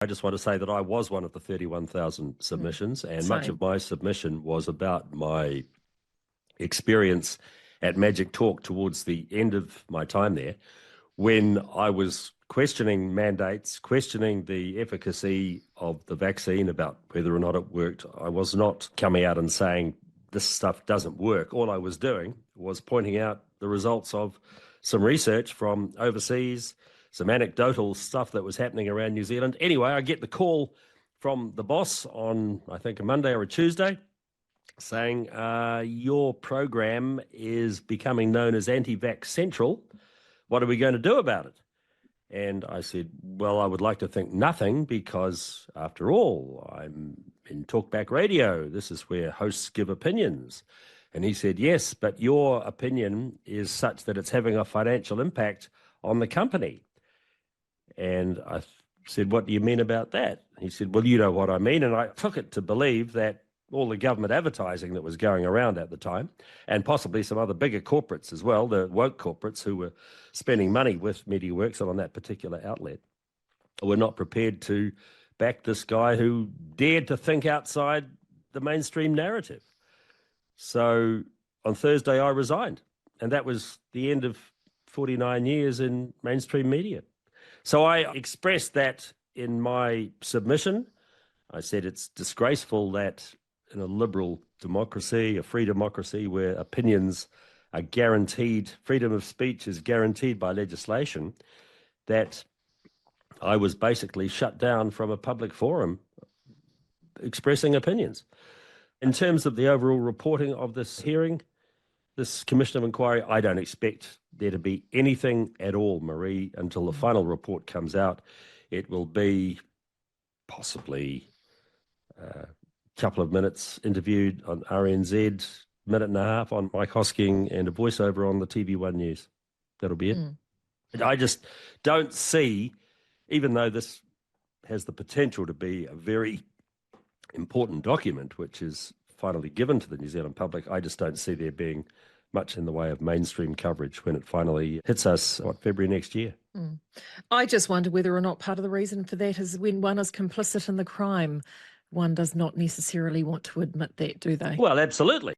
just want to say that I was one of the 31,000 submissions, and Same. much of my submission was about my experience at Magic Talk towards the end of my time there, when I was questioning mandates, questioning the efficacy of the vaccine, about whether or not it worked. I was not coming out and saying this stuff doesn't work. All I was doing was pointing out the results of some research from overseas, some anecdotal stuff that was happening around New Zealand. Anyway, I get the call from the boss on, I think, a Monday or a Tuesday, saying, your program is becoming known as Anti-Vax Central. What are we going to do about it? And I said, well, I would like to think nothing, because after all, I'm in Talkback Radio. This is where hosts give opinions. And he said, yes, but your opinion is such that it's having a financial impact on the company. And I said, what do you mean about that? He said, well, you know what I mean. And I took it to believe that all the government advertising that was going around at the time, and possibly some other bigger corporates as well, the woke corporates who were spending money with MediaWorks on that particular outlet, were not prepared to back this guy who dared to think outside the mainstream narrative. So on Thursday, I resigned, and that was the end of 49 years in mainstream media. So I expressed that in my submission. I said it's disgraceful that in a liberal democracy, a free democracy where opinions are guaranteed, freedom of speech is guaranteed by legislation, that I was basically shut down from a public forum expressing opinions. In terms of the overall reporting of this hearing, this Commission of Inquiry, I don't expect there to be anything at all, Marie, until the final report comes out. It will be possibly a couple of minutes interviewed on RNZ, minute and a half on Mike Hosking, and a voiceover on the TV1 News. That'll be it. I just don't see, even though this has the potential to be a very important document, which is finally given to the New Zealand public, I just don't see there being much in the way of mainstream coverage when it finally hits us, February next year. I just wonder whether or not part of the reason for that is when one is complicit in the crime, one does not necessarily want to admit that, do they? Well, absolutely.